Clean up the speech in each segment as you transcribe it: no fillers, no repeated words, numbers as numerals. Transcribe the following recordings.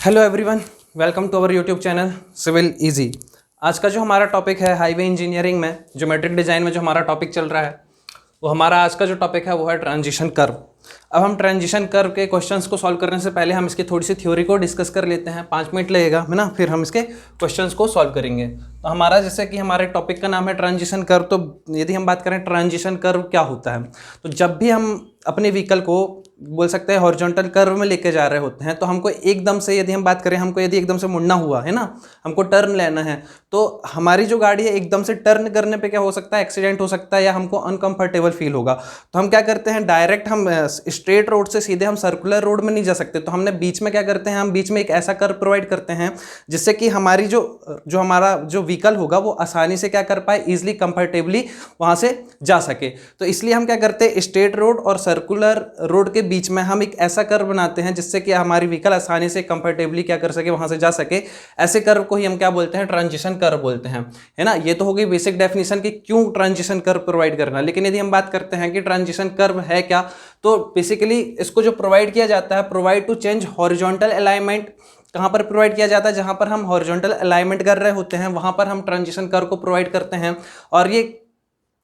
Hello everyone, welcome to our YouTube channel civil easy. आज का जो हमारा टॉपिक है हाईवे इंजीनियरिंग में ज्योमेट्रिक डिज़ाइन में जो हमारा टॉपिक चल रहा है वो हमारा आज का जो टॉपिक है वो है ट्रांजिशन कर्व। अब हम ट्रांजिशन कर्व के क्वेश्चंस को सॉल्व करने से पहले हम इसकी थोड़ी सी थ्योरी को डिस्कस कर लेते हैं। 5 मिनट लगेगा है ना, फिर हम इसके क्वेश्चंस को सॉल्व करेंगे। तो हमारा जैसे कि हमारे टॉपिक का नाम है ट्रांजिशन कर्व, तो यदि हम बात करें ट्रांजिशन कर्व क्या होता है, तो जब भी हम अपने व्हीकल को बोल सकते हैं हॉरिजॉन्टल कर्व में लेके जा रहे होते हैं, तो हमको एकदम से यदि हम बात करें, हमको यदि एकदम से मुड़ना हुआ है ना, हमको टर्न लेना है, तो हमारी जो गाड़ी है एकदम से टर्न करने पे क्या हो सकता है, एक्सीडेंट हो सकता है या हमको अनकंफर्टेबल फील होगा। तो हम क्या करते हैं, डायरेक्ट हम स्ट्रेट रोड से सीधे हम सर्कुलर रोड में नहीं जा सकते, तो हमने बीच में क्या करते हैं, हम बीच में एक ऐसा कर्व प्रोवाइड करते हैं जिससे कि हमारी जो हमारा जो व्हीकल होगा वो आसानी से क्या कर पाए, ईजिली कंफर्टेबली वहाँ से जा सके। तो इसलिए हम क्या करते हैं, स्ट्रेट रोड और सर्कुलर रोड के बीच में हम एक ऐसा कर्व बनाते हैं जिससे कि हमारी व्हीकल आसानी से कंफर्टेबली क्या कर सके, वहां से जा सके। ऐसे कर्व को ही हम क्या बोलते हैं, ट्रांजिशन कर्व बोलते हैं, है ना। ये तो हो गई बेसिक डेफिनेशन कि क्यों ट्रांजिशन कर्व प्रोवाइड करना। लेकिन यदि हम बात करते हैं कि ट्रांजिशन कर्व है क्या, तो बेसिकली इसको जो प्रोवाइड किया जाता है, provide to change horizontal alignment. कहाँ पर प्रोवाइड किया जाता है, जहां पर हम हॉरिजॉन्टल अलाइनमेंट कर रहे होते हैं वहां पर हम ट्रांजिशन कर्व को प्रोवाइड करते हैं। और ये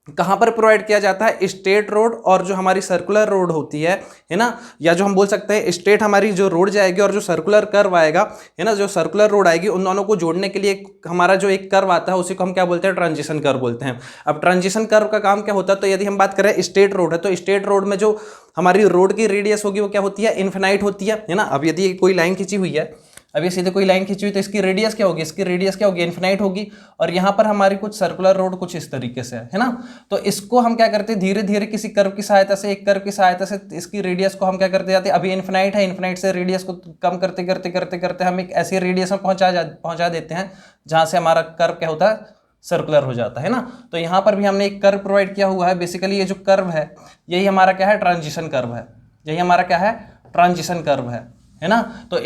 कहाँ पर प्रोवाइड किया जाता है, स्ट्रेट रोड और जो हमारी सर्कुलर रोड होती है ना, या जो हम बोल सकते हैं स्ट्रेट हमारी जो रोड जाएगी और जो सर्कुलर कर्व आएगा, है ना, जो सर्कुलर रोड आएगी, उन दोनों को जोड़ने के लिए हमारा जो एक कर्व आता है उसी को हम क्या बोलते हैं, ट्रांजिशन कर्व बोलते हैं। अब ट्रांजिशन कर्व का काम क्या होता है, तो यदि हम बात करें स्ट्रेट रोड है, तो स्ट्रेट रोड में जो हमारी रोड की रेडियस होगी वो क्या होती है, इन्फिनाइट होती है ना। अब यदि कोई लाइन खींची हुई है, अब ये सीधे कोई लाइन खींची हुई, तो इसकी रेडियस क्या होगी, इसकी रेडियस क्या होगी, इन्फिनाइट होगी। और यहाँ पर हमारी कुछ सर्कुलर रोड कुछ इस तरीके से है ना। तो इसको हम क्या करते हैं, धीरे धीरे किसी कर्व की सहायता से, एक कर्व की सहायता से इसकी रेडियस को हम क्या करते जाते हैं, अभी इन्फिनाइट है, इन्फिनाइट से रेडियस को कम करते करते करते करते हम एक ऐसी रेडियस में पहुंचा देते हैं जहां से हमारा कर्व क्या होता है, सर्कुलर हो जाता है ना। तो यहाँ पर भी हमने एक कर्व प्रोवाइड किया हुआ है। बेसिकली ये जो कर्व है यही हमारा क्या है, ट्रांजिशन कर्व है। यही हमारा क्या है, ट्रांजिशन कर्व है ना। तो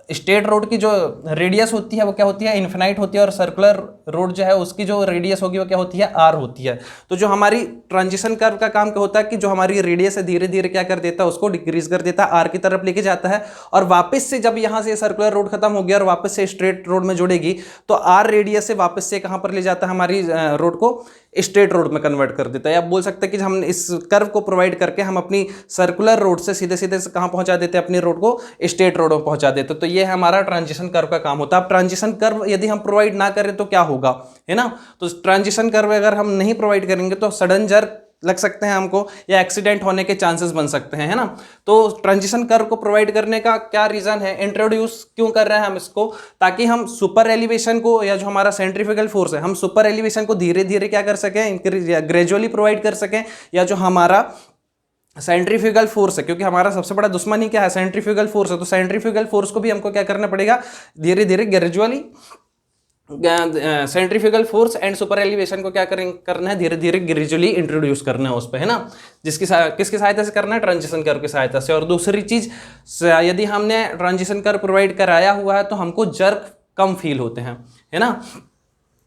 स्ट्रेट रोड की जो रेडियस होती है वो क्या होती है, इन्फिनाइट होती है, और सर्कुलर रोड जो है उसकी जो रेडियस होगी वो क्या होती है, आर होती है। तो जो हमारी ट्रांजिशन कर्व का काम क्या होता है कि जो हमारी रेडियस है धीरे धीरे क्या कर देता है, उसको डिक्रीज कर देता है, आर की तरफ लेके जाता है। और वापस से जब यहाँ से सर्कुलर रोड खत्म हो गया और वापस से स्ट्रेट रोड में जुड़ेगी, तो आर रेडियस से वापस से कहाँ पर ले जाता है, हमारी रोड को स्ट्रेट रोड में कन्वर्ट कर देता है। आप बोल सकते हैं कि हम इस कर्व को प्रोवाइड करके हम अपनी सर्कुलर रोड से सीधे सीधे कहाँ पहुंचा देते हैं, अपनी रोड को स्ट्रेट रोड में पहुंचा देते हैं। तो ये हमारा ट्रांजिशन कर्व का काम होता है। अब ट्रांजिशन कर्व यदि हम प्रोवाइड ना करें तो क्या होगा, है ना। तो ट्रांजिशन कर्व अगर हम नहीं प्रोवाइड करेंगे तो सडन जर्क लग सकते हैं हमको, या एक्सीडेंट होने के चांसेस बन सकते हैं, है ना। तो ट्रांजिशन कर्व को प्रोवाइड करने का क्या रीजन है, इंट्रोड्यूस क्यों कर रहे हैं हम इसको, ताकि हम सुपर एलिवेशन को, या जो हमारा सेंट्रीफ्यूगल फोर्स है, हम सुपर एलिवेशन को धीरे धीरे क्या कर सकें, ग्रेजुअली प्रोवाइड कर सकें। या जो हमारा सेंट्रीफ्यूगल फोर्स है, क्योंकि हमारा सबसे बड़ा दुश्मन ही क्या है, सेंट्रीफ्यूगल फोर्स है, तो सेंट्रीफ्यूगल फोर्स को भी हमको क्या करना पड़ेगा, धीरे धीरे gradually centrifugal force and super elevation को क्या करना है, धीरे धीरे ग्रेजुअली इंट्रोड्यूस करना है उस पर, है ना। किसकी सहायता से करना है, ट्रांजिशन कर्व की सहायता से। और दूसरी चीज, यदि हमने ट्रांजिशन कर्व प्रोवाइड कराया हुआ है तो हमको जर्क कम फील होते हैं, है ना।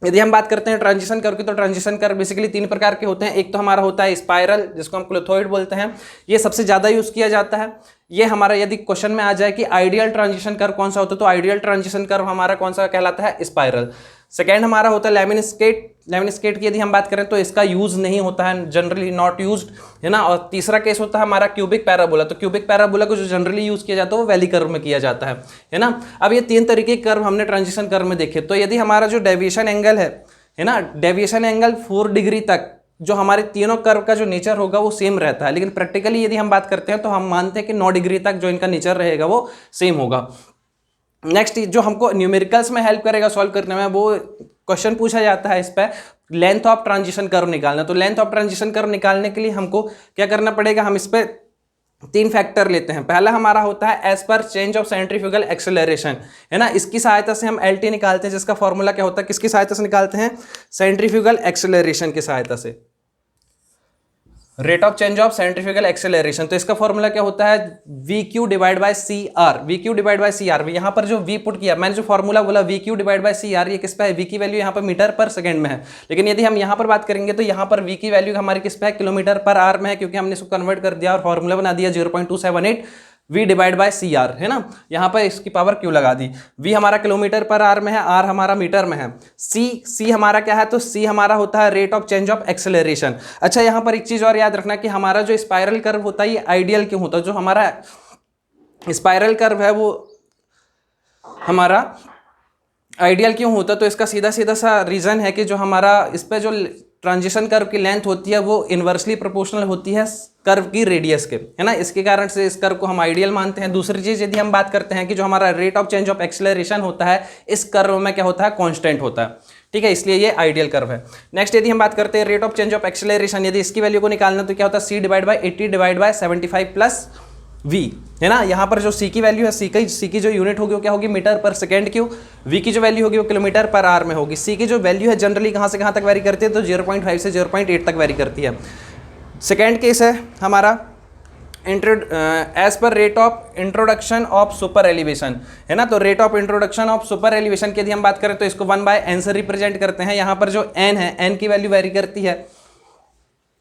यदि हम बात करते हैं ट्रांजिशन कर्व की, तो ट्रांजिशन कर्व बेसिकली 3 प्रकार के होते हैं। एक तो हमारा होता है स्पाइरल, जिसको हम क्लेथोइड बोलते हैं, ये सबसे ज्यादा यूज किया जाता है। ये हमारा यदि क्वेश्चन में आ जाए कि आइडियल ट्रांजिशन कर्व कौन सा होता है, तो आइडियल ट्रांजिशन कर्व हमारा कौन सा कहलाता है, स्पाइरल। सेकेंड हमारा होता है लेमिनिस्केट की यदि हम बात करें तो इसका यूज नहीं होता है, जनरली नॉट यूज्ड, है ना। और तीसरा केस होता है हमारा क्यूबिक पैराबोला। तो क्यूबिक पैराबोला को जो जनरली यूज किया जाता है वो वैली कर्व में किया जाता है ना। अब ये 3 तरीके के कर्व हमने ट्रांजिशन कर्व में देखे। तो यदि हमारा जो डेविएशन एंगल है ना, डेविएशन एंगल 4 डिग्री तक, जो हमारे तीनों कर्व का जो नेचर होगा वो सेम रहता है। लेकिन प्रैक्टिकली यदि हम बात करते हैं तो हम मानते हैं कि 9 डिग्री तक जो इनका नेचर रहेगा वो सेम होगा। नेक्स्ट जो हमको न्यूमेरिकल्स में हेल्प करेगा सॉल्व करने में, वो क्वेश्चन पूछा जाता है इस पर, लेंथ ऑफ ट्रांजिशन कर्व निकालना। तो लेंथ ऑफ ट्रांजिशन कर्व निकालने के लिए हमको क्या करना पड़ेगा, हम इस पर 3 फैक्टर लेते हैं। पहला हमारा होता है एज पर चेंज ऑफ सेंट्रीफ्यूगल एक्सेलरेशन, है ना। इसकी सहायता से हम एलटी निकालते हैं, जिसका फॉर्मूला क्या होता है, किसकी सहायता से निकालते हैं, सेंट्रीफ्यूगल एक्सेलरेशन की सहायता से, rate of change of centrifugal acceleration. तो इसका फॉर्मूला क्या होता है, v cube divide by c r. V cube divide by c r, यहाँ पर जो वी पुट किया, मैंने जो फॉर्मूला बोला v cube divide by c r, ये किस पे है, वी की वैल्यू यहाँ पर मीटर पर सेकंड में है। लेकिन यदि हम यहाँ पर बात करेंगे तो यहाँ पर वी की वैल्यू हमारी किस पे है, किलोमीटर पर आवर में है, क्योंकि हमने इसको कन्वर्ट कर दिया और फॉर्मूला बना दिया 0.278 v divide by c r, है ना, यहाँ पर इसकी पावर q लगा दी। v हमारा किलोमीटर पर आर में है, r हमारा मीटर में है। c हमारा क्या है, तो c हमारा होता है rate of change of acceleration. अच्छा, यहाँ पर एक चीज और याद रखना कि हमारा जो स्पाइरल कर्व होता है ये आइडियल क्यों होता है, जो हमारा स्पाइरल कर्व है वो हमारा आइडियल क्यों होता है, तो इसका सीधा सीधा सा रीजन है कि जो हमारा इस पे जो ट्रांजिशन कर्व की लेंथ होती है वो इन्वर्सली प्रोपोर्शनल होती है कर्व की रेडियस के, है ना, इसके कारण से इस कर्व को हम आइडियल मानते हैं। दूसरी चीज यदि हम बात करते हैं कि जो हमारा rate of change of acceleration होता है इस कर्व में क्या होता है, कांस्टेंट होता है, ठीक है, इसलिए ये आइडियल कर्व है। नेक्स्ट यदि हम बात करते हैं rate of change of acceleration, यदि इसकी वैल्यू को निकालना तो क्या होता है, c divide by 80 divide bye 75 plus v, है ना। यहाँ पर जो c की वैल्यू है, c की जो यूनिट होगी वो क्या होगी, मीटर पर सेकेंड क्यूब। v की जो वैल्यू होगी वो किलोमीटर पर आर में होगी। c की जो वैल्यू है जनरली कहाँ से कहाँ तक वेरी करती है, तो 0.5 से 0.8 तक वेरी करती है। सेकेंड केस है हमारा एज पर rate of introduction of super elevation, है ना, तो rate of introduction of super elevation की यदि हम बात करें तो इसको 1/n से रिप्रेजेंट करते हैं। यहाँ पर जो n है, n की वैल्यू वेरी करती है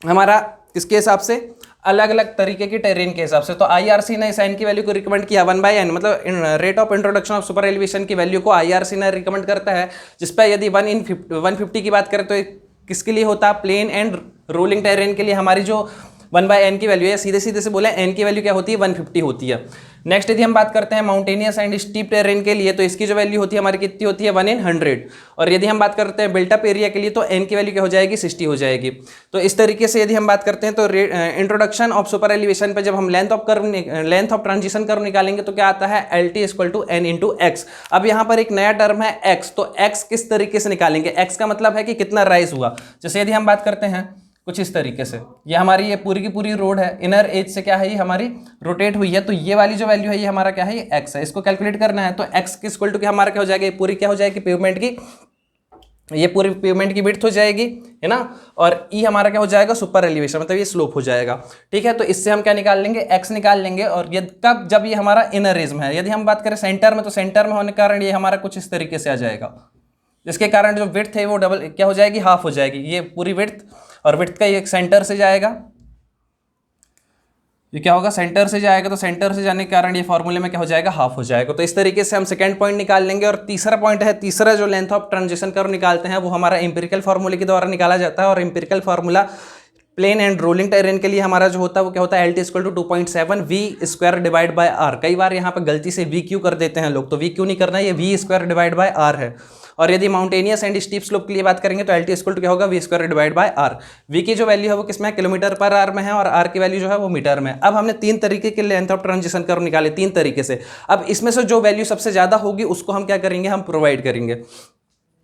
हमारा किसके हिसाब से, अलग अलग तरीके की टेरेन के हिसाब से। तो IRC ने इस n की वैल्यू को रिकमेंड किया 1/n, मतलब rate of introduction of super elevation की वैल्यू को IRC ने रिकमेंड करता है, जिस पर यदि 1/50 की बात करें तो किसके लिए होता है, प्लेन एंड रोलिंग टेरेन के लिए हमारी जो 1/n की वैल्यू है, सीधे सीधे से बोले n की वैल्यू क्या होती है, 150 होती है। नेक्स्ट यदि हम बात करते हैं माउंटेनियस एंड स्टीप टेरेन के लिए, तो इसकी जो वैल्यू होती है हमारी कितनी होती है, 1/100। और यदि हम बात करते हैं बिल्टअप एरिया के लिए तो n की वैल्यू क्या हो जाएगी, 60 हो जाएगी। तो इस तरीके से यदि हम बात करते हैं तो इंट्रोडक्शन ऑफ सुपर एलिवेशन पे जब हम लेंथ ऑफ ट्रांजिशन कर्व निकालेंगे तो क्या आता है, LT = n × x। अब यहाँ पर एक नया टर्म है x, तो x किस तरीके से निकालेंगे, x का मतलब है कि कितना राइज हुआ। जैसे यदि हम बात करते हैं कुछ इस तरीके से, ये हमारी ये पूरी की पूरी रोड है, इनर एज से क्या है, ये हमारी रोटेट हुई है, तो ये वाली जो वैल्यू है ये हमारा क्या है, ये x है। इसको कैलकुलेट करना है तो x किस इक्वल टू क्या हमारा क्या हो जाएगा, ये पूरी क्या हो जाएगी, पेवमेंट की, ये पूरी पेवमेंट की विड्थ हो जाएगी, है ना, और ई हमारा क्या हो जाएगा, सुपर एलिवेशन, मतलब ये स्लोप हो जाएगा, ठीक है। तो इससे हम क्या निकाल लेंगे, x निकाल लेंगे। और ये कब, जब ये हमारा इनर एज में है। यदि हम बात करें सेंटर में, तो सेंटर में होने के कारण ये हमारा कुछ इस तरीके से आ जाएगा, जिसके कारण जो विड्थ है वो डबल क्या हो जाएगी, हाफ हो जाएगी। ये पूरी विड्थ और विड्थ का एक सेंटर से जाएगा, ये क्या होगा, सेंटर से जाएगा, तो सेंटर से जाने के कारण ये फॉर्मूले में क्या हो जाएगा, हाफ हो जाएगा। तो इस तरीके से हम सेकंड पॉइंट निकाल लेंगे। और तीसरा पॉइंट है, तीसरा जो लेंथ ऑफ ट्रांजिशन कर्व निकालते हैं वो हमारा एम्पिरिकल फार्मूले के द्वारा निकाला जाता है। और empirical formula plain and rolling terrain के लिए हमारा जो होता है वो क्या होता है, LT = 2.7 v² divide by r। कई बार यहाँ पर गलती से VQ कर देते हैं लोग, तो VQ नहीं करना है, ये v² डिवाइड बाय r है। और यदि माउंटेनियस एंड स्टीप स्लोप के लिए बात करेंगे तो LT = क्या होगा, v² divide by r। v की जो वैल्यू है वो किसमें है, किलोमीटर पर आर में है, और r की वैल्यू जो है वो मीटर में। अब हमने 3 तरीके के लेंथ ऑफ ट्रांजिशन कर्व निकाले, 3 तरीके से। अब इसमें से जो वैल्यू सबसे ज्यादा होगी उसको हम क्या करेंगे, हम प्रोवाइड करेंगे,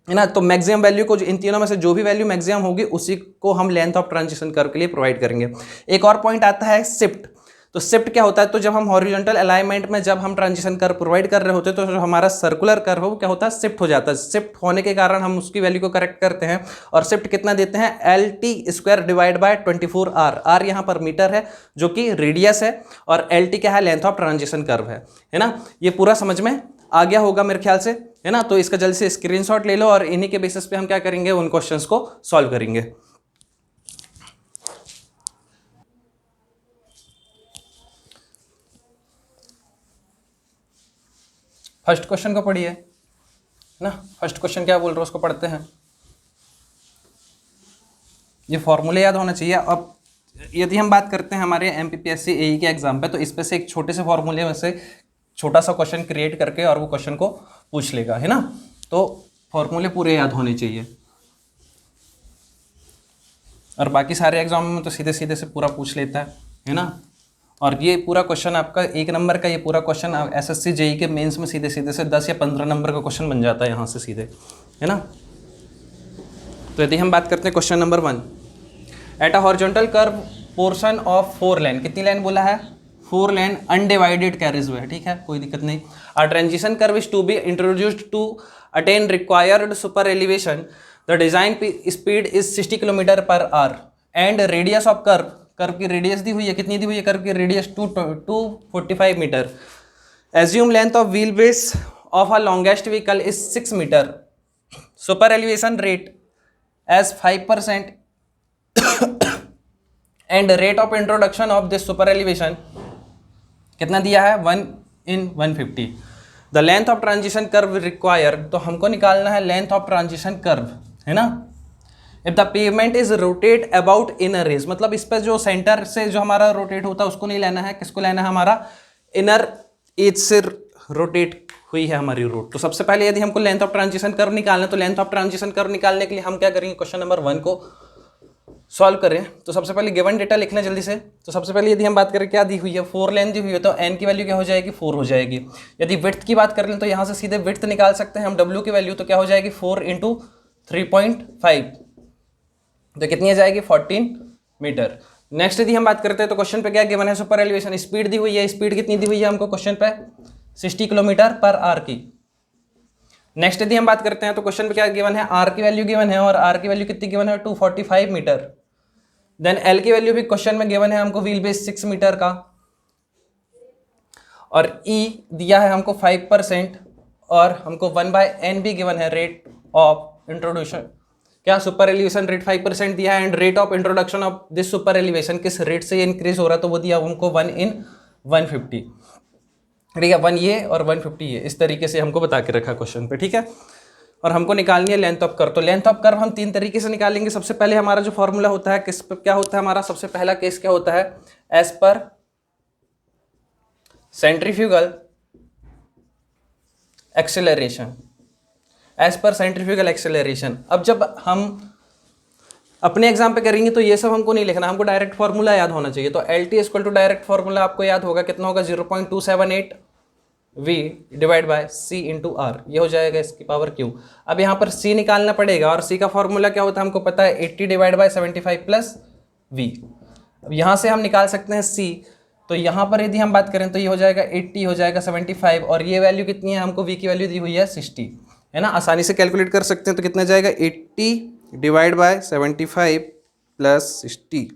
है ना। तो मैक्सिमम वैल्यू को, इन तीनों में से जो भी वैल्यू मैक्सिमम होगी उसी को हम लेंथ ऑफ ट्रांजिशन कर्व के लिए प्रोवाइड करेंगे। एक और पॉइंट आता है शिफ्ट। तो शिफ्ट क्या होता है, तो जब हम हॉरिजॉन्टल अलाइनमेंट में जब हम ट्रांजिशन कर्व प्रोवाइड कर रहे होते हैं तो जो हमारा सर्कुलर कर्व हो क्या होता है, शिफ्ट हो जाता है। शिफ्ट होने के कारण हम उसकी वैल्यू को करेक्ट करते हैं। और शिफ्ट कितना देते हैं, LT² divide by 24r। r यहाँ पर मीटर है जो कि रेडियस है, और LT क्या है, लेंथ ऑफ ट्रांजिशन कर्व है ना। ये पूरा समझ में आ गया होगा मेरे ख्याल से, है ना। तो इसका जल्दी से स्क्रीनशॉट ले लो और इन्हीं के बेसिस पे हम क्या करेंगे, उन क्वेश्चंस को सॉल्व करेंगे। फर्स्ट क्वेश्चन को पढ़िए ना, फर्स्ट क्वेश्चन क्या बोल रहे हो उसको पढ़ते हैं। ये फॉर्मूले याद होना चाहिए। अब यदि हम बात करते हैं हमारे MPPSC AE के एग्जाम पे, तो इस पे से एक छोटे से फॉर्मूले में से छोटा सा क्वेश्चन क्रिएट करके और वो क्वेश्चन को पूछ लेगा, है ना। तो फॉर्मूले पूरे याद होने चाहिए, और बाकी सारे एग्जाम में तो सीधे सीधे से पूरा पूछ लेता है ना। और ये पूरा क्वेश्चन आपका 1 नंबर का, ये पूरा क्वेश्चन SSC JEE के मेंस में सीधे सीधे से 10 या 15 नंबर का क्वेश्चन बन जाता है यहाँ से सीधे, है ना। तो यदि हम बात करते हैं question number 1, at a horizontal curve portion of 4 लेन, कितनी लाइन बोला है, 4 लेन अनडिवाइडेड कैरिज वे, ठीक है, कोई दिक्कत नहीं। A transition curve is to be introduced to attain required super elevation, the design speed is 60 km/h and radius of curve की radius दी हुई है, कितनी दी हुई है, कर्व की radius 245 metre. Assume length of wheel base of a longest vehicle is 6 metre, super elevation rate as 5% and rate of introduction of this super elevation कितना दिया है 1/150। The length of transition curve require, तो हमको निकालना है length of transition curve, है ना। If the payment is rotate about inner as, मतलब इस पर जो सेंटर से जो हमारा रोटेट होता है उसको नहीं लेना है, किसको लेना है, हमारा इनर एज से रोटेट हुई है हमारी रूट। तो सबसे पहले यदि हमको लेंथ ऑफ ट्रांजिशन कर्व निकालना है, तो लेंथ ऑफ ट्रांजिशन कर्व निकालने के लिए हम क्या करेंगे, क्वेश्चन नंबर 1 को सॉल्व करें। तो सबसे पहले गिवन डेटा लिखना जल्दी से। तो सबसे पहले यदि हम बात करें क्या दी हुई है, 4 लेंथ दी हुई है, तो एन की वैल्यू क्या हो जाएगी, 4 हो जाएगी। यदि विड्थ की बात कर लें तो यहाँ से सीधे विड्थ निकाल सकते हैं हम, डब्ल्यू की वैल्यू तो क्या हो जाएगी 4 × 3.5, तो कितनी आ जाएगी 14 मीटर। नेक्स्ट यदि हम बात करते हैं तो क्वेश्चन पे क्या गिवन है, सुपर एलिवेशन स्पीड दी हुई है, स्पीड कितनी दी हुई है हमको क्वेश्चन पे 60 किलोमीटर पर आवर की। नेक्स्ट यदि हम बात करते हैं तो क्वेश्चन पे क्या गिवन है, आर की वैल्यू गिवन है, और आर की वैल्यू कितनी गिवन है 245 मीटर। देन एल की वैल्यू भी क्वेश्चन में गिवन है हमको, व्हील बेस 6 मीटर का, और ई दिया है हमको 5%, और हमको 1/n भी गिवन है, रेट ऑफ इंट्रोडक्शन, क्या सुपर एलिवेशन रेट 5% दिया है, and rate of introduction of this super elevation, किस रेट से ये इंक्रीज हो रहा है, तो वो दिया हमको 1/150। ठीक है, 1 ये और 150 ये, इस तरीके से हमको बता के रखा क्वेश्चन पे। ठीक है, और हमको निकालनी है लेंथ ऑफ कर्व। तो लेंथ ऑफ कर्व हम 3 तरीके से निकालेंगे। सबसे पहले हमारा जो फॉर्मूला होता है किस क्या होता है, हमारा सबसे पहला केस क्या होता है, as per centrifugal acceleration, as per centrifugal acceleration. अब जब हम अपने एग्जाम पे करेंगे तो ये सब हमको नहीं लिखना, हमको डायरेक्ट फॉर्मूला याद होना चाहिए। तो l t equal to direct formula आपको याद होगा, कितना होगा 0.278 v divide by c into r, ये हो जाएगा इसकी पावर q। अब यहाँ पर c निकालना पड़ेगा, और c का फॉर्मूला क्या होता है हमको पता है, 80 डिवाइड बाय 75 प्लस v। अब यहाँ से हम निकाल सकते हैं c, तो यहाँ पर यदि हम बात करें तो ये हो जाएगा 80, हो जाएगा 75, और ये वैल्यू कितनी है हमको, v की वैल्यू दी हुई है 60, है ना, आसानी से कैलकुलेट कर सकते हैं। तो कितना जाएगा 80 डिवाइड बाय 75 प्लस 60,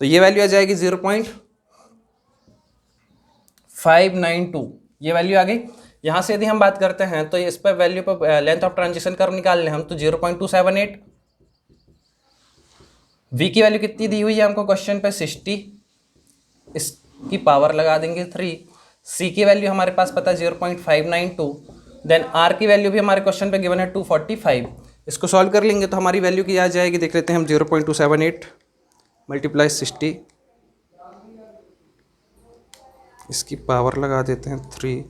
तो ये वैल्यू आ जाएगी 0.592, ये वैल्यू आ गई। यहाँ से यदि हम बात करते हैं तो इस पर वैल्यू पर लेंथ ऑफ ट्रांजिशन कर्व निकाल लें हम, तो 0.278, v की वैल्यू कितनी दी हुई है हमको क्वेश्चन पे 60, इसकी पावर लगा देंगे 3, c की वैल्यू हमारे पास पता है 0.592, देन r की वैल्यू भी हमारे क्वेश्चन पे गिवन है 245। इसको सॉल्व कर लेंगे तो हमारी वैल्यू की आ जाएगी, देख लेते हैं हम, 0.278 मल्टीप्लाई 60, इसकी पावर लगा देते हैं 3,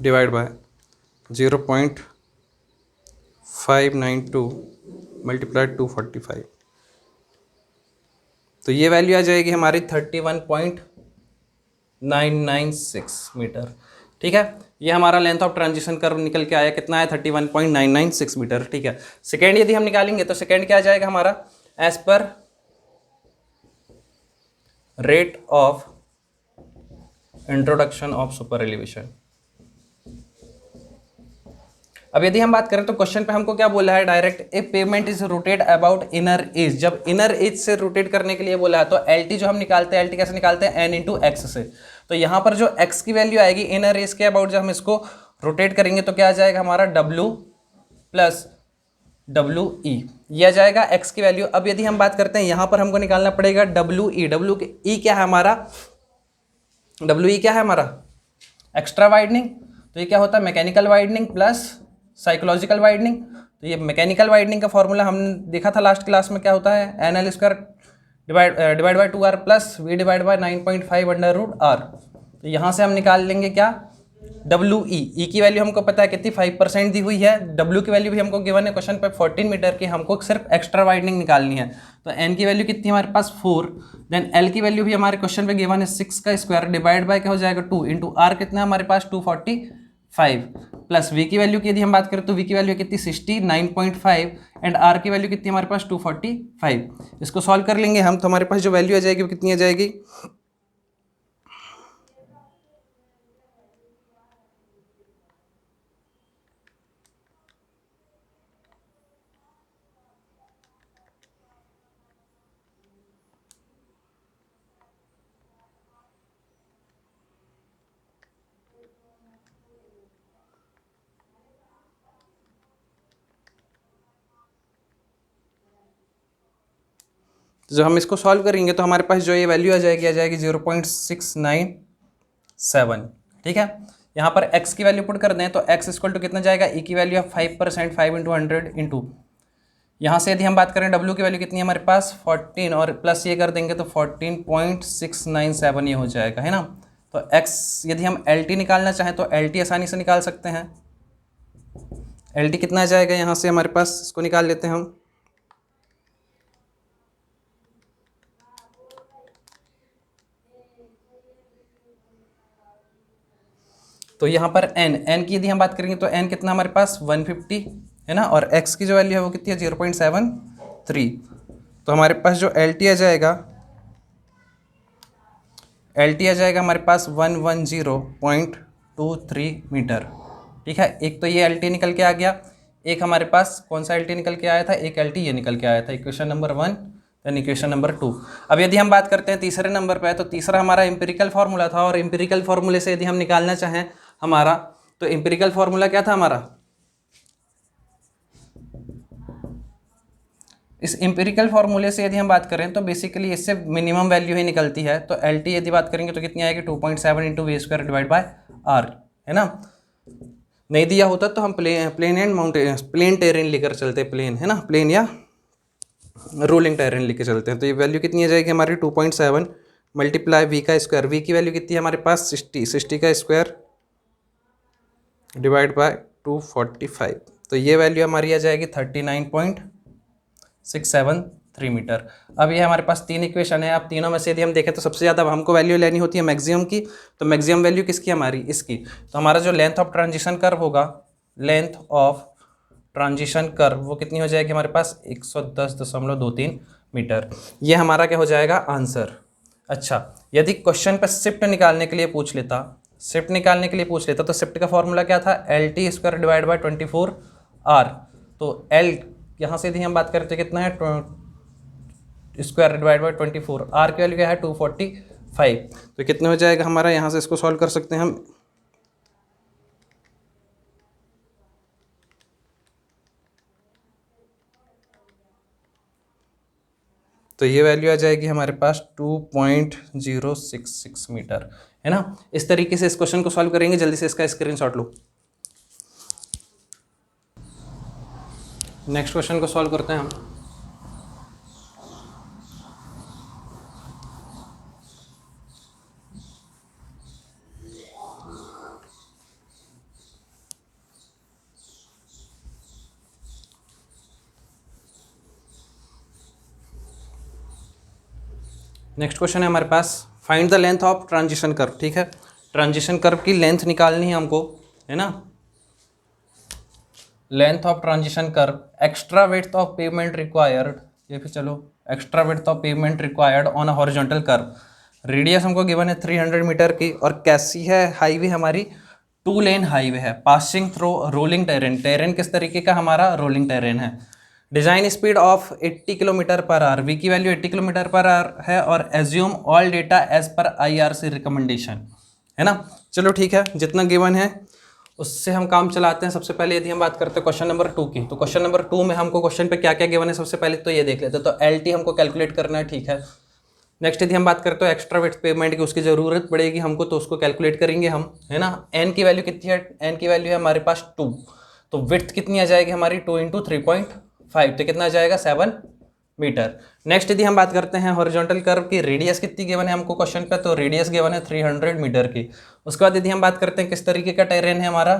डिवाइड बाय 0.592 मल्टीप्लाई 245, तो ये वैल्यू आ जाएगी हमारी 31.996 मीटर। ठीक है, ये हमारा लेंथ ऑफ ट्रांजिशन कर्व निकल के आया, कितना है 31.996 मीटर। ठीक है, सेकेंड यदि हम निकालेंगे तो सेकेंड क्या आ जाएगा हमारा, एज पर rate of introduction of super elevation. अब यदि हम बात करें तो क्वेश्चन पे हमको क्या बोला है, direct if payment is rotate about inner as, जब इनर एज से रोटेट करने के लिए बोला है, तो एल टी जो हम निकालते हैं, एल टी कैसे निकालते हैं, एन इंटू एक्स से। तो यहाँ पर जो एक्स की वैल्यू आएगी इनर एज के अबाउट, जब हम इसको रोटेट करेंगे तो क्या आ जाएगा हमारा डब्ल्यू प्लस डब्ल्यू ई, ये आ जाएगा एक्स की वैल्यू। अब यदि हम बात करते हैं यहाँ पर हमको निकालना पड़ेगा डब्ल्यू ई, डब्ल्यू ई क्या है हमारा, डब्ल्यू ई क्या है हमारा एक्स्ट्रा वाइडनिंग, तो ये क्या होता है mechanical widening plus psychological widening. तो ये मैकेनिकल वाइडनिंग का फॉर्मूला हमने देखा था लास्ट क्लास में, क्या होता है n L square divide by 2r plus we divide by 9.5 under root r. तो यहाँ से हम निकाल लेंगे क्या, डब्ल्यू ई की वैल्यू हमको पता है कितनी 5% दी हुई है, डब्ल्यू की वैल्यू भी हमको गिवन है क्वेश्चन पे 14 मीटर की, हमको सिर्फ एक्स्ट्रा वाइडनिंग निकालनी है। तो एन की वैल्यू कितनी हमारे पास 4, देन एल की वैल्यू भी हमारे क्वेश्चन पे गिवन है 6 का स्क्वायर डिवाइड बाय क्या हो जाएगा 2 इंटू आर कितना है हमारे पास 245, प्लस वी की वैल्यू की यदि हम बात करें तो वी की वैल्यू कितनी 69.5, एंड आर की वैल्यू कितनी हमारे पास 245। इसको सॉल्व कर लेंगे हम तो हमारे पास जो वैल्यू आ जाएगी वो कितनी आ जाएगी, तो जब हम इसको सॉल्व करेंगे तो हमारे पास जो ये वैल्यू आ जाएगी 0.697। ठीक है, यहाँ पर x की वैल्यू पुट कर दें तो x इक्वल टू कितना जाएगा, e की वैल्यू है 5%, 5 इंटू 100 इंटू, यहाँ से यदि हम बात करें w की वैल्यू कितनी है हमारे पास 14, और प्लस ये कर देंगे तो 14.697 ये हो जाएगा, है ना। तो x यदि हम LT निकालना चाहें तो LT आसानी से निकाल सकते हैं। LT कितना आ जाएगा यहाँ से हमारे पास, इसको निकाल लेते हैं हम। तो यहाँ पर n की यदि हम बात करेंगे तो n कितना हमारे पास 150 है ना, और x की जो वैल्यू है वो कितनी है 0.73। तो हमारे पास जो LT आ जाएगा हमारे पास 110.23 मीटर। ठीक है, एक तो ये LT निकल के आ गया, एक हमारे पास कौन सा LT निकल के आया था, एक LT ये निकल के आया था, equation number 1 then equation number 2। अब यदि हम बात करते हैं तीसरे नंबर पे, तो तीसरा हमारा एम्पिरिकल फार्मूला था, और एम्पिरिकल फार्मूले से यदि हम निकालना चाहें हमारा, तो एम्पिरिकल फार्मूला क्या था हमारा, इस एम्पिरिकल फार्मूले से यदि हम बात करें तो बेसिकली इससे मिनिमम वैल्यू ही निकलती है। तो LT यदि बात करेंगे तो कितनी आएगी 2.7 into v square divide by r, है ना। नहीं दिया होता तो हम plain and mountain plain terrain लेकर चलते, प्लेन है ना, प्लेन या रोलिंग टेरेन लेकर चलते हैं। तो ये वैल्यू कितनी आ जाएगी हमारी 2.7 मल्टीप्लाई वी का स्क्वायर, वी की वैल्यू कितनी है हमारे पास 60 का स्क्वायर डिवाइड बाय 245। तो ये वैल्यू हमारी आ जाएगी 39.673 मीटर। अब ये हमारे पास तीन इक्वेशन है। अब तीनों में से यदि हम देखें तो सबसे ज़्यादा हमको वैल्यू लेनी होती है मैक्सिमम की, तो मैक्सिमम वैल्यू किसकी हमारी, इसकी। तो हमारा जो लेंथ ऑफ ट्रांजिशन कर्व होगा, लेंथ ऑफ ट्रांजिशन कर्व वो कितनी हो जाएगी हमारे पास 110.23 मीटर। ये हमारा क्या हो जाएगा आंसर। अच्छा, यदि क्वेश्चन पर शिफ्ट निकालने के लिए पूछ लेता, तो शिफ्ट का फॉर्मूला क्या था, LT square divide bye 24R। तो L यहाँ से यदि हम बात करें तो कितना है स्क्वायर डिवाइड बाय 24, R की वैल्यू क्या है 245। तो कितने हो जाएगा हमारा, यहाँ से इसको सॉल्व कर सकते हैं हम। तो ये वैल्यू आ जाएगी हमारे पास 2.066 मीटर, है ना। इस तरीके से इस क्वेश्चन को सॉल्व करेंगे। जल्दी से इसका स्क्रीनशॉट लो। नेक्स्ट क्वेश्चन को सॉल्व करते हैं हम। नेक्स्ट क्वेश्चन है हमारे पास, find the length of transition curve. ठीक है, ट्रांजिशन कर्व की लेंथ निकालनी है हमको, है ना। Length of transition curve, extra width of pavement required, ये फिर चलो extra width of pavement required on a horizontal curve. Radius हमको गिवन है 300 मीटर की, और कैसी है हाईवे हमारी 2 लेन हाईवे है, passing through rolling terrain. Terrain किस तरीके का हमारा, रोलिंग टेरेन है। Design speed of 80 kilometre per hour, v की वैल्यू 80 किलोमीटर पर आवर है, और assume all data as per IRC recommendation, है ना। चलो ठीक है, जितना गिवन है उससे हम काम चलाते हैं। सबसे पहले यदि हम बात करते हैं क्वेश्चन नंबर 2 की, तो क्वेश्चन नंबर 2 में हमको क्वेश्चन पे क्या क्या गिवन है सबसे पहले तो ये देख लेते हैं। तो LT हमको कैलकुलेट करना है, ठीक है। नेक्स्ट यदि हम बात करते हैं एक्स्ट्रा विड्थ पेवमेंट की, उसकी ज़रूरत पड़ेगी हमको, तो उसको कैलकुलेट करेंगे हम, है ना। N की वैल्यू कितनी है, N की वैल्यू है हमारे पास 2, तो विड्थ कितनी आ जाएगी हमारी 2 इंटू 3.5, तो कितना आ जाएगा 7 मीटर। नेक्स्ट यदि हम बात करते हैं हॉरिजॉन्टल कर्व की, रेडियस कितनी गिवन है हमको क्वेश्चन पे, तो रेडियस गिवन है 300 मीटर की। उसके बाद यदि हम बात करते हैं किस तरीके का टेरेन है हमारा,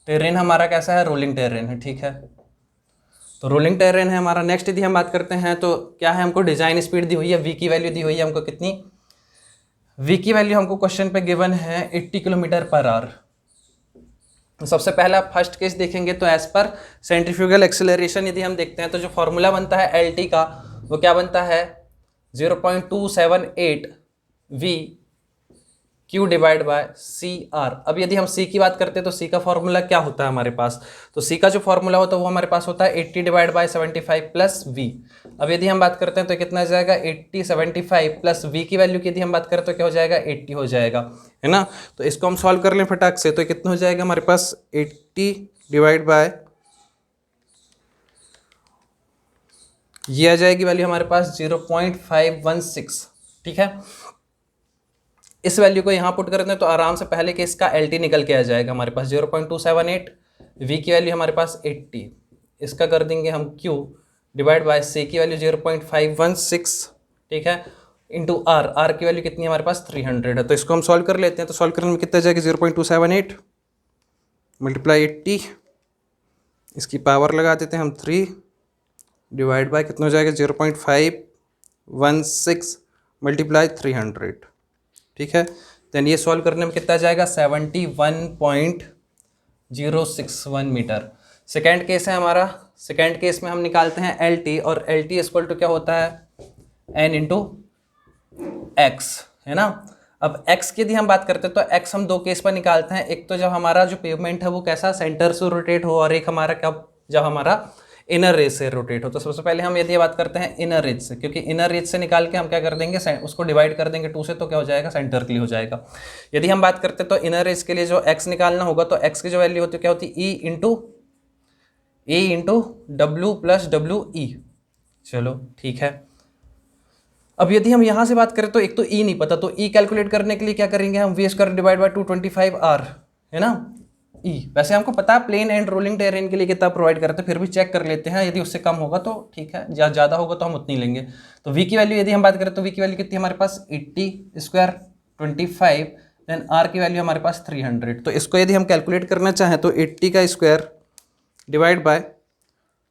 टेरेन हमारा कैसा है, रोलिंग टेरेन है, ठीक है। तो रोलिंग टेरेन है हमारा। नेक्स्ट यदि हम बात करते हैं तो क्या है, हमको डिजाइन स्पीड दी हुई है, वी की वैल्यू दी हुई है हमको कितनी, वी की वैल्यू हमको क्वेश्चन पे गिवन है 80 किलोमीटर पर आवर। तो सबसे पहला फर्स्ट केस देखेंगे तो एज पर सेंट्रीफ्यूगल एक्सेलरेशन यदि हम देखते हैं तो जो फॉर्मूला बनता है LT का वो क्या बनता है 0.278 V Q divide by CR। अब यदि हम C की बात करते हैं तो C का फॉर्मूला क्या होता है हमारे पास, तो C का जो फॉर्मूला होता है वो हमारे पास होता है 80 डिवाइड बाय 75 प्लस V। अब यदि हम बात करते हैं तो कितना हो जाएगा 80 75 प्लस V की वैल्यू की यदि हम बात करें तो क्या हो जाएगा 80 हो जाएगा, है ना। तो इसको हम सॉल्व कर लें फटाक से, तो कितना हो जाएगा हमारे पास 80 डिवाइड बाय ये आ जाएगी वैल्यू हमारे पास 0.516, ठीक है। इस वैल्यू को यहाँ पुट करते हैं तो आराम से पहले केस का एल टी निकल के आ जाएगा हमारे पास 0.278, वी की वैल्यू हमारे पास 80, इसका कर देंगे हम क्यू डिवाइड बाय सी की वैल्यू 0.516, ठीक है, इंटू आर, आर की वैल्यू कितनी है हमारे पास 300 है। तो इसको हम सॉल्व कर लेते हैं, तो सॉल्व करने में कितना जाएगा 0.278 मल्टीप्लाई 80, इसकी पावर लगा देते हैं हम 3 डिवाइड बाय कितना हो जाएगा 0.516 मल्टीप्लाई 300, ठीक है। देन ये सॉल्व करने में कितना जाएगा 71.061 मीटर। सेकेंड केस है हमारा, सेकेंड केस में हम निकालते हैं एल टी, और एल टी इक्वल टू क्या होता है एन इंटू एक्स, है ना। अब x की यदि हम बात करते हैं तो x हम दो केस पर निकालते हैं, एक तो जब हमारा जो पेवमेंट है वो कैसा सेंटर से रोटेट हो, और एक हमारा कब जब हमारा इनर रेज से रोटेट हो। तो सबसे पहले हम यदि बात करते हैं इनर रेज से, क्योंकि इनर रेज से निकाल के हम क्या कर देंगे उसको डिवाइड कर देंगे 2 से, तो क्या हो जाएगा सेंटर के लिए हो जाएगा। यदि हम बात करते हैं तो इनर रेज के लिए जो x निकालना होगा तो x की जो वैल्यू होती है क्या होती है E into W plus W E. चलो ठीक है। अब यदि हम यहाँ से बात करें तो एक तो ई नहीं पता, तो ई कैलकुलेट करने के लिए क्या करेंगे हम v square divide by 225 r, है ना। ई वैसे हमको पता है प्लेन एंड रोलिंग टेरेन के लिए कितना प्रोवाइड करते हैं, फिर भी चेक कर लेते हैं, यदि उससे कम होगा तो ठीक है, या ज़्यादा होगा तो हम उतनी लेंगे। तो वी की वैल्यू यदि हम बात करें तो वी की वैल्यू कितनी है हमारे पास 80 स्क्वायर 25, देन आर की वैल्यू हमारे पास 300। तो इसको यदि हम कैलकुलेट करना चाहें तो 80 का स्क्वायर डिवाइड बाय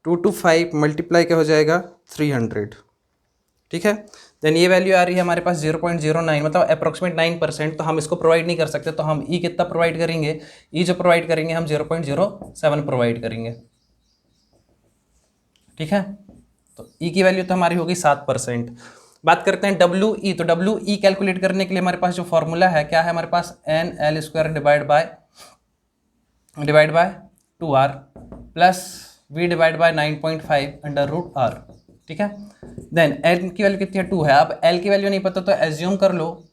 225 मल्टीप्लाई क्या हो जाएगा 300, ठीक है। देन ये वैल्यू आ रही है हमारे पास 0.09, मतलब अप्रोक्सीमेट 9%। तो हम इसको प्रोवाइड नहीं कर सकते, तो हम ई कितना प्रोवाइड करेंगे, ई जो प्रोवाइड करेंगे हम 0.07 प्रोवाइड करेंगे, ठीक है। तो ई की वैल्यू तो हमारी होगी 7%। बात करते हैं डब्ल्यू ई, तो डब्ल्यू ई कैलकुलेट करने के लिए हमारे पास जो फॉर्मूला है क्या है हमारे पास N L square divide by 2r plus we divide by 9.5 under root R, ठीक है। देन एल की वैल्यू कितनी है 2 है। अब एल की वैल्यू नहीं पता तो एज्यूम कर लो,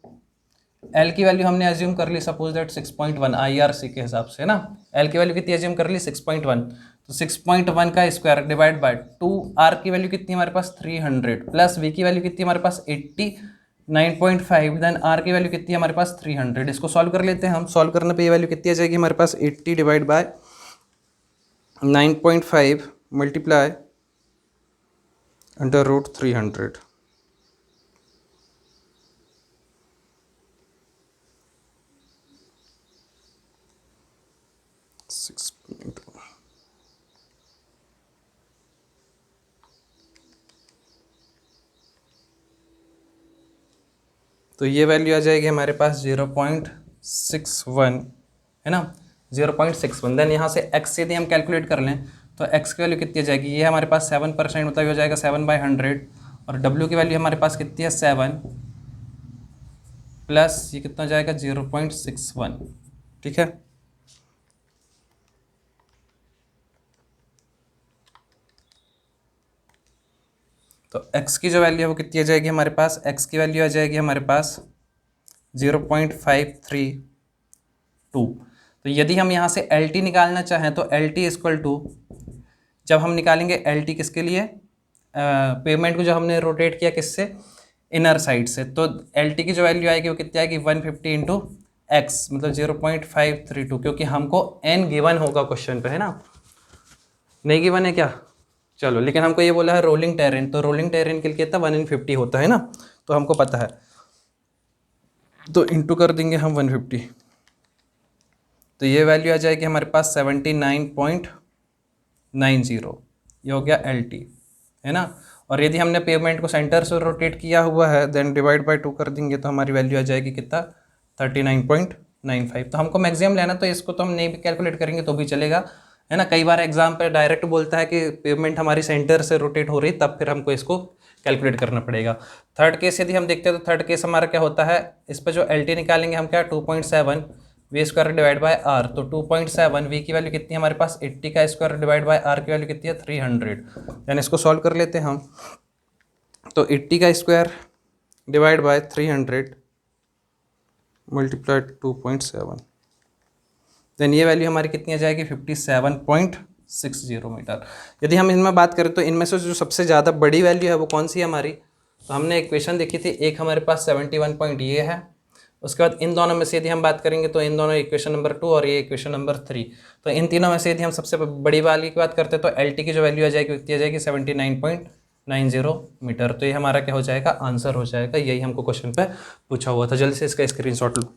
एल की वैल्यू हमने एज्यूम कर ली सपोज दैट 6.1 आईआरसी के हिसाब से, ना। एल की वैल्यू कितनी एज्यूम कर ली 6.1, तो 6.1 का स्क्वायर डिवाइड बाय 2, आर की वैल्यू कितनी हमारे पास 300 प्लस वी की वैल्यू कितनी हमारे पास 80 9.5, देन आर की वैल्यू कितनी है हमारे पास 300। इसको सॉल्व कर लेते हैं हम, सॉल्व करने पे ये वैल्यू कितनी आ जाएगी हमारे पास 80 divide by 9.5 multiply under root 300, तो ये वैल्यू आ जाएगी हमारे पास 0.61, है ना, 0.61। देन यहाँ से x यदि हम कैलकुलेट कर लें तो x की वैल्यू कितनी आ जाएगी, ये हमारे पास 7%, मतलब ये हो जाएगा 7/100, और w की वैल्यू हमारे पास कितनी है 7 प्लस ये कितना जाएगा 0.61, ठीक है। तो x की जो वैल्यू है वो कितनी आ जाएगी हमारे पास, x की वैल्यू आ जाएगी हमारे पास 0.532। तो यदि हम यहाँ से एल टी निकालना चाहें तो एल टी इक्वल टू, जब हम निकालेंगे एल टी किसके लिए, पेमेंट को जो हमने रोटेट किया किससे, इनर साइड से, तो एल टी की जो वैल्यू आएगी वो कितनी आएगी 150 इंटू एक्स, मतलब 0.532, क्योंकि हमको एन गिवन होगा क्वेश्चन पे, है ना, नहीं गिवन है क्या, चलो, लेकिन हमको ये बोला है रोलिंग टेरेन, तो रोलिंग टेरेन के लिए कितना 1/50 होता है ना, तो हमको पता है, तो इंटू कर देंगे हम 150, तो ये वैल्यू आ जाएगी हमारे पास 79.90, ये हो गया एल टी, है ना। और यदि हमने पेमेंट को सेंटर से रोटेट किया हुआ है देन डिवाइड बाय 2 कर देंगे तो हमारी वैल्यू आ जाएगी कितना 39.95। तो हमको मैक्सिमम लेना, तो इसको तो हम नहीं भी कैलकुलेट करेंगे तो भी चलेगा, है ना। कई बार एग्जाम पे डायरेक्ट बोलता है कि पेमेंट हमारी सेंटर से रोटेट हो रही, तब फिर हमको इसको कैलकुलेट करना पड़ेगा। थर्ड केस यदि हम देखते हैं तो थर्ड केस हमारा क्या होता है, इस पर जो एल टी निकालेंगे हम क्या 2.7 v square divide by r, तो 2.7 वी की वैल्यू कितनी है हमारे पास 80 का स्क्वायर डिवाइड बाय आर की वैल्यू कितनी है 300, यानी इसको सॉल्व कर लेते हैं हम, तो 80 का square divide by 300 multiplied 2.7, then ये वैल्यू हमारी कितनी आ जाएगी 57.5, 60 मीटर। यदि हम इनमें बात करें तो इनमें से जो सबसे ज़्यादा बड़ी वैल्यू है वो कौन सी है हमारी, तो हमने इक्वेशन देखी थी, एक हमारे पास 71 पॉइंट ये है, उसके बाद इन दोनों में से यदि हम बात करेंगे तो इन दोनों इक्वेशन नंबर 2 और ये इक्वेशन नंबर 3, तो इन तीनों में से यदि हम सबसे बड़ी वाली की बात करते हैं तो एल टी की जो वैल्यू आ जाएगी कितनी आ जाएगी 79.90 मीटर। तो ये हमारा क्या हो जाएगा, आंसर हो जाएगा, यही हमको क्वेश्चन पे पूछा हुआ था। जल्दी से इसका स्क्रीनशॉट लो।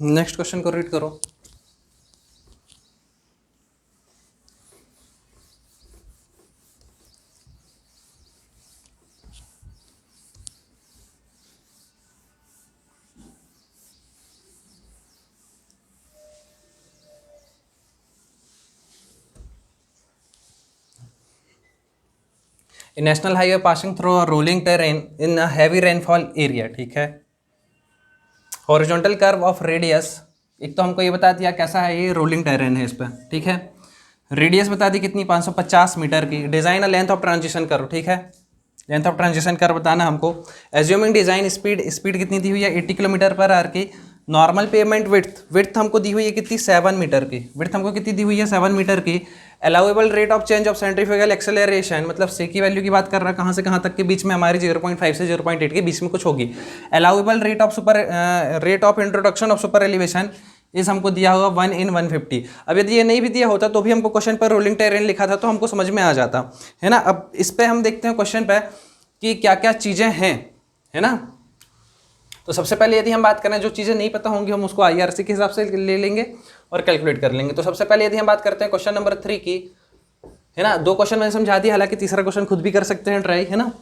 नेक्स्ट क्वेश्चन को रीड करो। A national highway passing through a rolling terrain in a heavy rainfall area, ठीक है। हॉरिजॉन्टल कर्व ऑफ रेडियस, एक तो हमको ये बता दिया कैसा है, ये रोलिंग टेरेन है इस पर, ठीक है। रेडियस बता दी कितनी, 550 मीटर की। Design a length of transition curve, ठीक है, लेंथ ऑफ ट्रांजिशन कर्व बताना हमको। एज्यूमिंग डिजाइन स्पीड कितनी दी हुई है 80 किलोमीटर पर आवर की। नॉर्मल पेमेंट विड्थ हमको दी हुई है कितनी, 7 मीटर की। विड्थ हमको कितनी दी हुई है, 7 मीटर की। Allowable rate of change of centrifugal acceleration, मतलब सी की वैल्यू की बात कर रहा है, कहाँ से कहाँ तक के बीच में हमारी 0.5 से 0.8 के बीच में कुछ होगी। Allowable rate of introduction of super elevation इस हमको दिया हुआ 1/150। अब यदि ये नहीं भी दिया होता तो भी हमको क्वेश्चन पर रोलिंग टेरेन लिखा था तो हमको समझ में आ जाता है ना। अब इस पर हम देखते हैं क्वेश्चन पे कि क्या क्या चीज़ें हैं, है ना। तो सबसे पहले यदि हम बात करें, जो चीज़ें नहीं पता होंगी हम उसको आईआरसी के हिसाब से ले लेंगे और कैलकुलेट कर लेंगे। तो सबसे पहले यदि हम बात करते हैं क्वेश्चन नंबर 3 की, है ना, 2 क्वेश्चन मैंने समझा दिया, हालांकि तीसरा क्वेश्चन खुद भी कर सकते हैं ट्राई, है ना।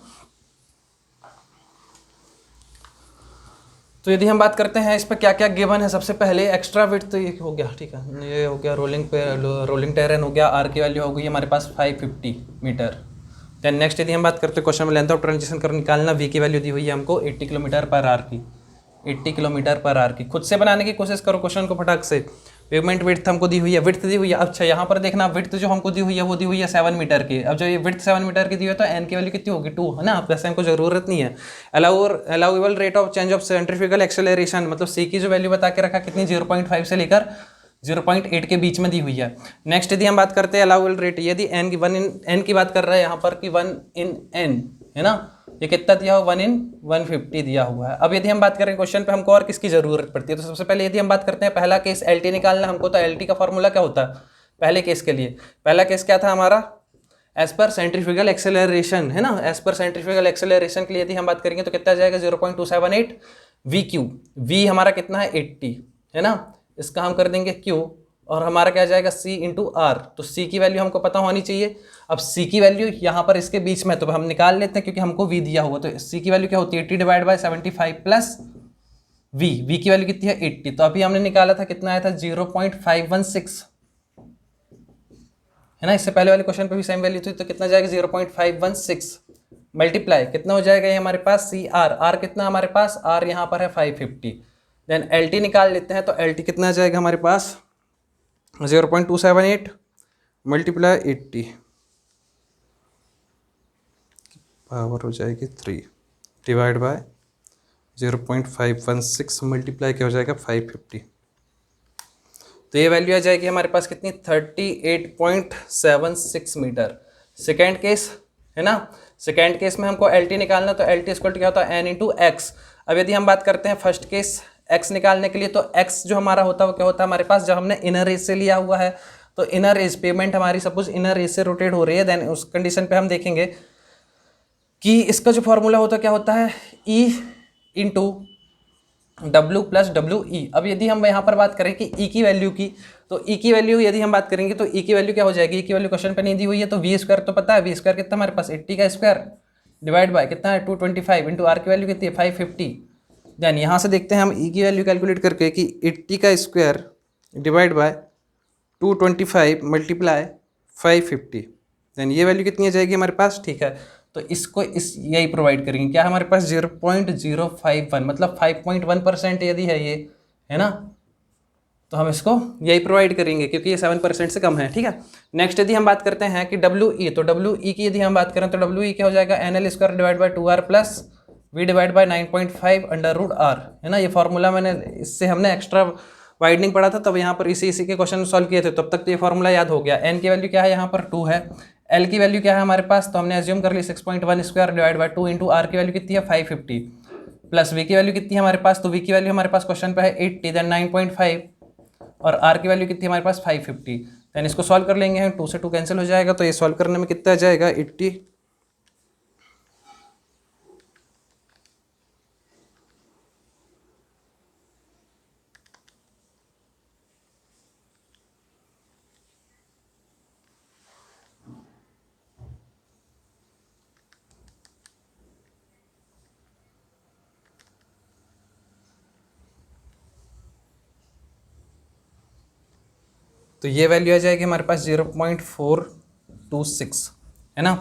तो यदि हम बात करते हैं इस पर क्या क्या गिवन है, सबसे पहले एक्स्ट्रा विड्थ तो ये हो गया, ठीक है, ये हो गया रोलिंग टेरेन हो गया, आर की वैल्यू हो गई हमारे पास 550 मीटर। देन नेक्स्ट यदि हम बात करते हैं क्वेश्चन में लेंथ ऑफ ट्रांजिशन कर निकालना, वी की वैल्यू दी हुई है हमको 80 किलोमीटर पर आवर की, 80 किलोमीटर पर आवर की। खुद से बनाने की कोशिश करो क्वेश्चन को फटाक से। पेमेंट विड्थ हमको दी हुई है, विड्थ दी हुई है। अच्छा यहाँ पर देखना, विड्थ जो हमको दी हुई है वो दी हुई है 7 मीटर की। अब जो ये विड्थ 7 मीटर की दी हुई है तो एन की वैल्यू कितनी होगी, 2, है ना। वैसे हमको जरूरत नहीं है। Allowable rate of change of centrifugal acceleration, मतलब सी की जो वैल्यू बता के रखा कितनी, 0.5 से लेकर 0.8 के बीच में दी हुई है। नेक्स्ट यदि हम बात करते हैं अलाउेबल रेट, यदि एन की 1/n की बात कर रहा है यहाँ पर कि 1/n, है ना, ये कितना दिया हुआ 1/150 दिया हुआ है। अब यदि हम बात करें क्वेश्चन पे हमको और किसकी जरूरत पड़ती है, तो सबसे पहले यदि हम बात करते हैं पहला केस एल टी निकालना हमको, तो एल टी का फॉर्मूला क्या होता है पहले केस के लिए। पहला केस क्या था हमारा, एज पर सेंट्रीफ्यूगल एक्सेलरेशन, है ना। एज पर सेंट्रीफ्यूगल एक्सेलरेशन के लिए यदि हम बात करेंगे तो कितना आ जाएगा 0.278 वी क्यू। वी हमारा कितना है 80, है ना, इसका हम कर देंगे क्यू और हमारा क्या जाएगा सी इंटू आर। तो सी की वैल्यू हमको पता होनी चाहिए। अब सी की वैल्यू यहाँ पर इसके बीच में तो हम निकाल लेते हैं क्योंकि हमको वी दिया हुआ। तो सी की वैल्यू क्या होती है 80 डिवाइड बाय 75 प्लस वी की वैल्यू कितनी है 80। तो अभी हमने निकाला था कितना आया था 0.516, है ना। इससे पहले वाले क्वेश्चन पे भी सेम वैल्यू थी, तो कितना जाएगा 0.516 मल्टीप्लाई कितना हो जाएगा ये हमारे पास सी आर। आर कितना हमारे पास, आर यहाँ पर है 550। देन एल टी निकाल लेते हैं, तो एल टी कितना आ जाएगा हमारे पास 0.278 मल्टीप्लाई 80, पावर हो जाएगी 3 डिवाइड बाय 0.516 मल्टीप्लाई क्या हो जाएगा 550। तो ये वैल्यू आ जाएगी हमारे पास कितनी 38.76 मीटर। सेकेंड केस, है ना, सेकेंड केस में हमको एल टी निकालना, तो एल टी इक्वल टू क्या होता है एन इंटू एक्स। अब यदि हम बात करते हैं फर्स्ट केस एक्स निकालने के लिए, तो एक्स जो हमारा होता है वो क्या होता है हमारे पास, जब हमने इनर एज से लिया हुआ है तो इनर एज पेमेंट हमारी सपोज इनर एज से रोटेट हो रही है, देन उस कंडीशन पे हम देखेंगे कि इसका जो फॉर्मूला होता है क्या होता है E into W plus W E. अब यदि हम यहाँ पर बात करें कि ई की वैल्यू की, तो ई की वैल्यू यदि हम बात करेंगे तो ई की वैल्यू क्या हो जाएगी, ई की वैल्यू क्वेश्चन पे नहीं दी हुई है, तो वी स्क्वायर तो पता है, वी स्क्वायर कितना हमारे पास 80 का स्क्वायर डिवाइड बाय कितना है 225 इंटू आर की वैल्यू कितनी है 550। देन यहाँ से देखते हैं हम ई की वैल्यू कैलकुलेट करके कि 80 का square divide by 225 multiply 550, then ये वैल्यू कितनी आ जाएगी हमारे पास, ठीक है। तो इसको यही प्रोवाइड करेंगे, क्या हमारे पास 0.051 मतलब 5.1% यदि है ये, है ना, तो हम इसको यही प्रोवाइड करेंगे क्योंकि ये 7% से कम है, ठीक है। नेक्स्ट यदि हम बात करते हैं कि डब्ल्यू ई, तो डब्ल्यू ई की यदि हम बात करें तो डब्ल्यू ई क्या हो जाएगा n L square divide by 2r plus we divide by 9.5 under root r, है ना। ये फॉर्मूला मैंने इससे हमने एक्स्ट्रा वाइडनिंग पढ़ा था तब यहाँ पर इसी के क्वेश्चन सॉल्व किए थे, तब तक तो ये फॉर्मूला याद हो गया। एन की वैल्यू क्या है, यहाँ पर 2 है। एल की वैल्यू क्या है हमारे पास, तो हमने एज्यूम कर ली 6.1 square divide by 2 into r की वैल्यू कितनी है 550 प्लस वी की वैल्यू कितनी है हमारे पास, तो वी की वैल्यू हमारे पास क्वेश्चन पे है 80 देन 9.5 और आर की वैल्यू कितनी है हमारे पास 550। देन इसको सॉल्व कर लेंगे हम, 2 से 2 कैंसिल हो जाएगा, तो ये सॉल्व करने में कितना आ जाएगा 80। तो ये वैल्यू आ जाएगी हमारे पास 0.426 है ना।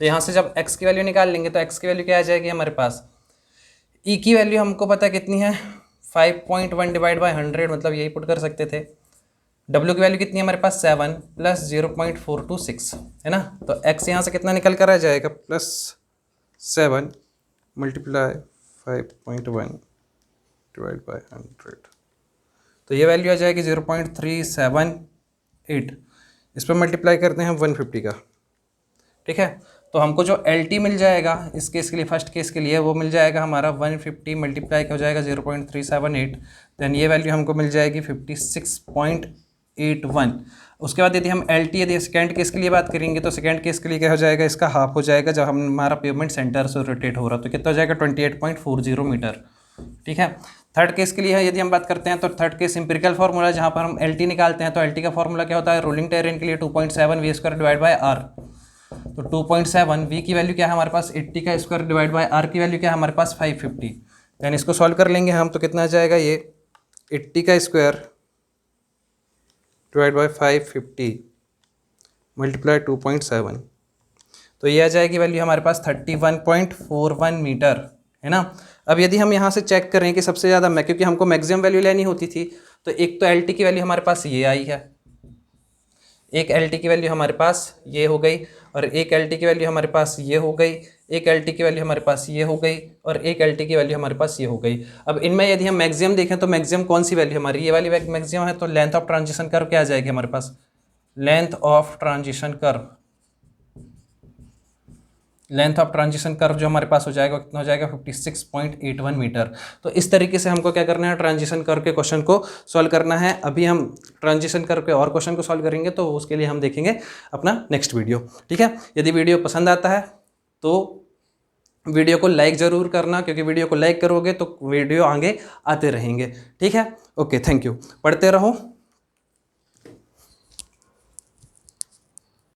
तो यहाँ से जब x की वैल्यू निकाल लेंगे तो x की वैल्यू क्या आ जाएगी हमारे पास, e की वैल्यू हमको पता है कितनी है 5.1 डिवाइड बाई 100, मतलब यही पुट कर सकते थे। w की वैल्यू कितनी है हमारे पास 7 प्लस 0.426 है ना। तो x यहाँ से कितना निकल कर आ जाएगा प्लस 7 मल्टीप्लाई 5.1 डिवाइड बाई 100, तो ये वैल्यू आ जाएगी 0.378। इस पर मल्टीप्लाई करते हैं हम 150 का, ठीक है। तो हमको जो LT मिल जाएगा इस केस के लिए, फर्स्ट केस के लिए, वो मिल जाएगा हमारा 150 मल्टीप्लाई हो जाएगा 0.378, देन ये वैल्यू हमको मिल जाएगी 56.81। उसके बाद यदि हम LT यदि सेकेंड केस के लिए बात करेंगे तो सेकेंड केस के लिए क्या हो जाएगा, इसका हाफ हो जाएगा जब हमारा पेमेंट सेंटर से रोटेट हो रहा, तो कितना हो जाएगा 28.40 मीटर, ठीक है। थर्ड केस के लिए यदि हम बात करते हैं तो थर्ड केस इंपेरिकल फार्मूला जहाँ पर हम LT निकालते हैं, तो LT का फार्मूला क्या होता है, रोलिंग टेरेन के लिए 2.7 v square divide by r. तो 2.7 वी की वैल्यू क्या है हमारे पास 80 का स्क्वायर डिवाइड बाई आर की वैल्यू क्या है हमारे पास 550। यानी इसको सॉल्व कर लेंगे हम तो कितना आ जाएगा, ये 80 का स्क्वायर डिवाइड बाई 550 मल्टीप्लाई 2.7, तो ये आ जाएगी वैल्यू हमारे पास 31.41 मीटर है ना। अब यदि हम यहाँ से चेक करें कि सबसे ज़्यादा मैं, क्योंकि हमको मैक्सिमम वैल्यू लेनी होती थी, तो एक तो LT की वैल्यू हमारे पास ये आई है, एक LT की वैल्यू हमारे पास ये हो गई, और एक LT की वैल्यू हमारे पास ये हो गई, एक LT की वैल्यू हमारे पास ये हो गई, और एक LT की वैल्यू हमारे पास ये हो गई। अब इनमें यदि हम मैक्सिमम देखें तो मैक्सिमम कौन सी वैल्यू हमारी, ये वाली मैक्सिमम है, तो लेंथ ऑफ ट्रांजिशन कर्व क्या आ जाएगी हमारे पास, length of transition curve, length of transition curve जो हमारे पास हो जाएगा कितना हो जाएगा 56.81 मीटर। तो इस तरीके से हमको क्या करना है, ट्रांजिशन कर्व के क्वेश्चन को सॉल्व करना है। अभी हम ट्रांजिशन कर्व के और क्वेश्चन को सॉल्व करेंगे, तो उसके लिए हम देखेंगे अपना नेक्स्ट वीडियो, ठीक है। यदि वीडियो पसंद आता है तो वीडियो को लाइक ज़रूर करना, क्योंकि वीडियो को लाइक करोगे तो वीडियो आगे आते रहेंगे, ठीक है। Okay, thank you. पढ़ते रहो।